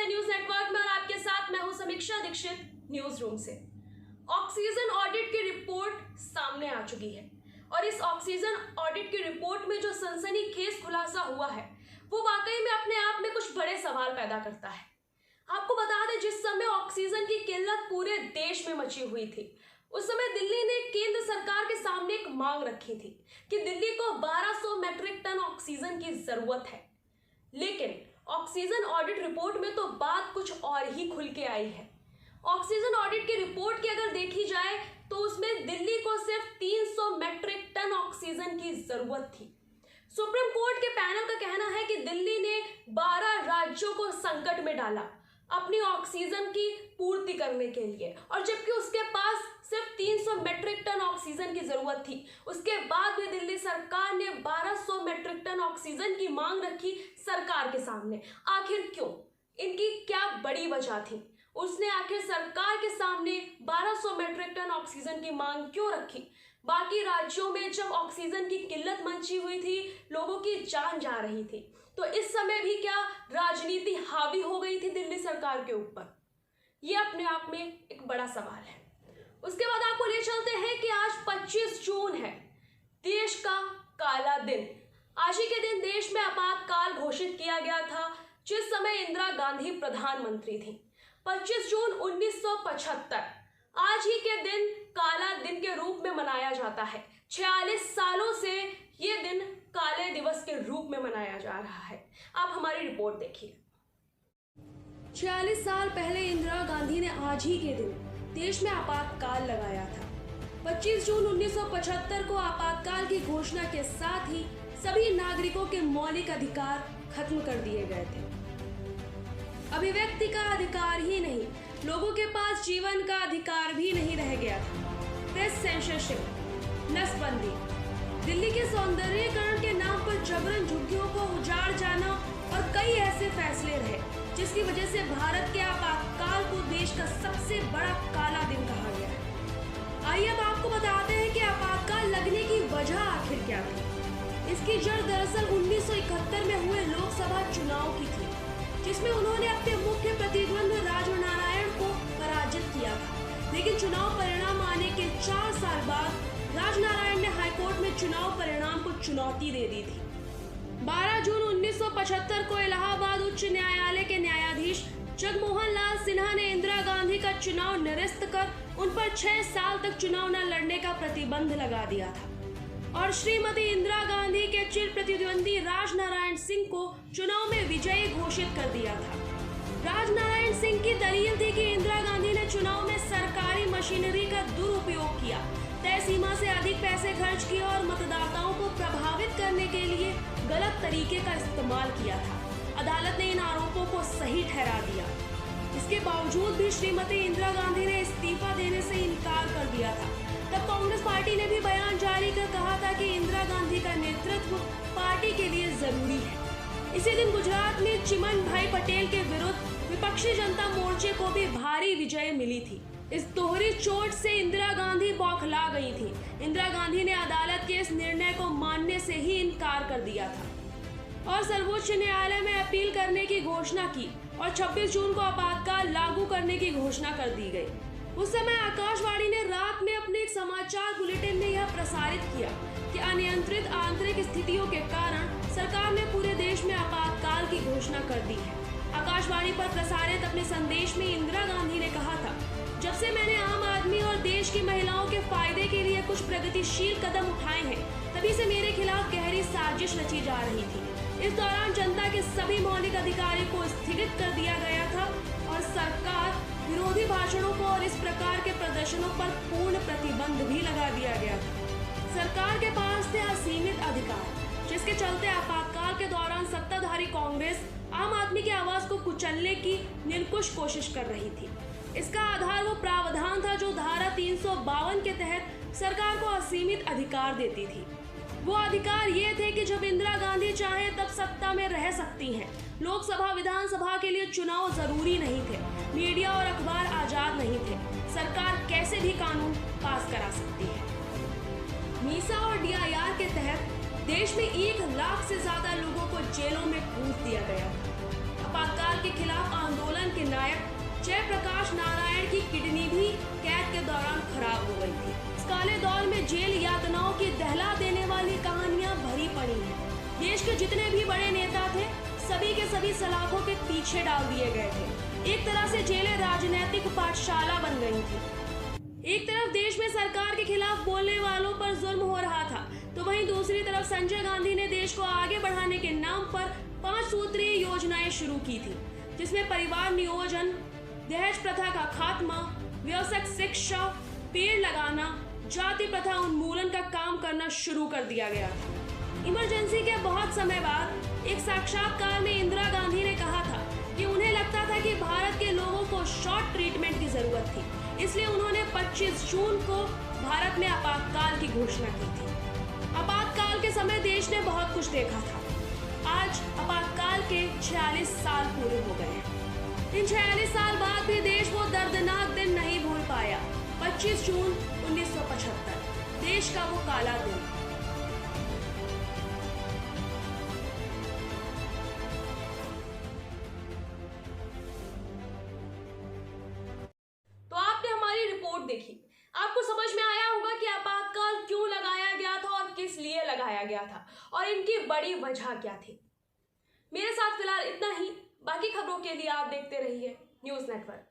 News network में और आपके साथ मैं हूं समीक्षा दीक्षित न्यूज रूम से। ऑक्सीजन ऑडिट की रिपोर्ट सामने आ चुकी है और इस ऑक्सीजन ऑडिट की रिपोर्ट में जो सनसनीखेज खुलासा हुआ है वो वाकई में अपने आप में कुछ बड़े सवाल पैदा करता है। आपको बता दें, जिस समय ऑक्सीजन की किल्लत पूरे देश में मची हुई थी उस समय दिल्ली ने केंद्र सरकार के सामने एक मांग रखी थी कि दिल्ली को 1200 मैट्रिक टन ऑक्सीजन की जरूरत है। लेकिन ऑक्सीजन ऑडिट रिपोर्ट में तो बात कुछ और ही खुल के आई है। ऑक्सीजन ऑडिट की रिपोर्ट की अगर देखी जाए तो उसमें दिल्ली को सिर्फ 300 मैट्रिक टन ऑक्सीजन की जरूरत थी। सुप्रीम कोर्ट के पैनल का कहना है कि दिल्ली ने 12 राज्यों को संकट में डाला अपनी ऑक्सीजन की पूर्ति करने के लिए, और जबकि उसके पास सिर्फ 300 मैट्रिक टन ऑक्सीजन की जरूरत थी। उसके बाद भी दिल्ली सरकार ने 1200 मैट्रिक टन ऑक्सीजन की मांग रखी सरकार के सामने। आखिर क्यों? इनकी क्या बड़ी वजह थी? उसने आखिर सरकार के सामने 1200 मैट्रिक टन ऑक्सीजन की मांग क्यों रखी? बाकी राज्यों में जब ऑक्सीजन की किल्लत मची हुई थी, लोगों की जान जा रही थी, तो इस समय भी क्या राजनीति हावी हो गई थी दिल्ली सरकार के ऊपर? ये अपने आप में एक बड़ा सवाल है। उसके बाद आपको ले चलते हैं कि आज 25 जून है, देश का काला दिन। आज ही के दिन देश में आपातकाल घोषित किया गया था जिस समय इंदिरा गांधी प्रधानमंत्री थी। 25 जून 1975 आज ही के दिन काला दिन के रूप में मनाया जाता है। 46 सालों से ये दिन काले दिवस के रूप में मनाया जा रहा है। आप हमारी रिपोर्ट देखिए। 46 साल पहले इंदिरा गांधी ने आज ही के दिन देश में आपातकाल लगाया था। 25 जून 1975 को आपातकाल की घोषणा के साथ ही सभी नागरिकों के मौलिक अधिकार खत्म कर दिए गए थे। अभिव्यक्ति का अधिकार ही नहीं, लोगों के पास जीवन का अधिकार भी नहीं रह गया था। प्रेस सेंसरशिप, नसबंदी, दिल्ली के सौंदर्यीकरण के नाम पर जबरन झुग्गियों को उजाड़ जाना और कई ऐसे फैसले रहे जिसकी वजह से भारत के आपातकाल को देश का सबसे बड़ा काला दिन कहा गया है। आइए अब आपको बताते हैं कि आपातकाल लगने की वजह आखिर क्या थी। इसकी जड़ दरअसल 1971 में हुए लोकसभा चुनाव की थी, जिसमें उन्होंने अपने मुख्य प्रतिद्वंदी राजनारायण को पराजित किया था। लेकिन चुनाव परिणाम आने के 4 साल बाद राजनारायण ने हाईकोर्ट में चुनाव परिणाम को चुनौती दे दी थी। 12 जून 1975 को इलाहाबाद उच्च न्यायालय के न्यायाधीश जगमोहन लाल सिन्हा ने इंदिरा गांधी का चुनाव निरस्त कर उन पर 6 साल तक चुनाव न लड़ने का प्रतिबंध लगा दिया था और श्रीमती इंदिरा गांधी के चिर प्रतिद्वंदी राजनारायण सिंह को चुनाव में विजयी घोषित कर दिया था। राजनारायण सिंह की दलील थी कि इंदिरा गांधी ने चुनाव में सरकारी मशीनरी का दुरुपयोग किया, तय सीमा से अधिक पैसे खर्च किए और मतदाताओं को प्रभावित करने के लिए गलत तरीके का इस्तेमाल किया था। अदालत ने इन आरोपों को सही ठहरा दिया। इसके बावजूद भी श्रीमती इंदिरा गांधी ने इस्तीफा देने से इनकार कर दिया था। तब कांग्रेस पार्टी ने भी बयान जारी कर कहा था कि इंदिरा गांधी का नेतृत्व पार्टी के लिए जरूरी है। इसी दिन गुजरात में चिमन भाई पटेल के विरुद्ध विपक्षी जनता मोर्चे को भी भारी विजय मिली थी। इस दोहरी चोट से इंदिरा गांधी बौखला गई थी। इंदिरा गांधी ने अदालत के इस निर्णय को मानने से ही इनकार कर दिया था और सर्वोच्च न्यायालय में अपील करने की घोषणा की और 26 जून को आपातकाल लागू करने की घोषणा कर दी गई। उस समय आकाशवाणी ने रात में अपने एक समाचार बुलेटिन में यह प्रसारित किया कि अनियंत्रित आंतरिक स्थितियों के कारण सरकार ने पूरे देश में आपातकाल की घोषणा कर दी है। आकाशवाणी पर प्रसारित अपने संदेश में इंदिरा गांधी ने कहा था, जब से मैंने आम आदमी और देश की महिलाओं के फायदे के लिए कुछ प्रगतिशील कदम उठाए हैं, तभी से मेरे खिलाफ गहरी साजिश रची जा रही थी। इस दौरान जनता के सभी मौलिक अधिकारों को स्थगित कर दिया गया था और सरकार विरोधी भाषणों को और इस प्रकार के प्रदर्शनों पर पूर्ण प्रतिबंध भी लगा दिया गया था। सरकार के पास थे असीमित अधिकार, जिसके चलते आपातकाल के दौरान सत्ताधारी कांग्रेस आम आदमी की आवाज को कुचलने की निरंकुश कोशिश कर रही थी। इसका आधार वो प्रावधान था जो धारा 352 के तहत सरकार को असीमित अधिकार देती थी। वो अधिकार ये थे कि जब इंदिरा गांधी चाहे तब सत्ता में रह सकती हैं। लोकसभा विधानसभा के लिए चुनाव जरूरी नहीं थे, मीडिया और अखबार आजाद नहीं थे, सरकार कैसे भी कानून पास करा सकती है। मीसा और DIR के तहत देश में 1 लाख से ज्यादा लोगों को जेलों में ठूंस दिया गया। आपातकाल के खिलाफ आंदोलन के नायक जयप्रकाश नारायण की किडनी भी कैद के दौरान खराब हो गई थी। इस काले दौर में जेल यातनाओं की दहला देने वाली कहानियां भरी पड़ी हैं। देश के जितने भी बड़े नेता थे सभी के सभी सलाखों के पीछे डाल दिए गए थे। एक तरह से जेलें राजनीतिक पाठशाला बन गई थी। एक तरफ देश में सरकार के खिलाफ बोलने वालों पर जुल्म हो रहा था, तो वहीं दूसरी तरफ संजय गांधी ने देश को आगे बढ़ाने के नाम पर 5 सूत्रीय योजनाएं शुरू की थी, जिसमें परिवार नियोजन, दहेज प्रथा का खात्मा, व्यावसायिक शिक्षा, पेड़ लगाना, जाति प्रथा उन्मूलन का काम करना शुरू कर दिया गया था। इमरजेंसी के बहुत समय बाद एक साक्षात्कार में इंदिरा गांधी ने कहा था कि उन्हें लगता था कि भारत के लोगों को शॉर्ट ट्रीटमेंट की जरूरत थी, इसलिए उन्होंने 25 जून को भारत में आपातकाल की घोषणा की थी। आपातकाल के समय देश ने बहुत कुछ देखा था। आज आपातकाल के 46 साल पूरे हो गए हैं। इन 46 साल बाद भी देश वो दर्दनाक दिन नहीं भूल पाया। 25 जून 1975, देश का वो काला दिन। देखी, आपको समझ में आया होगा कि आपातकाल क्यों लगाया गया था और किस लिए लगाया गया था और इनकी बड़ी वजह क्या थी। मेरे साथ फिलहाल इतना ही। बाकी खबरों के लिए आप देखते रहिए न्यूज़ नेटवर्क।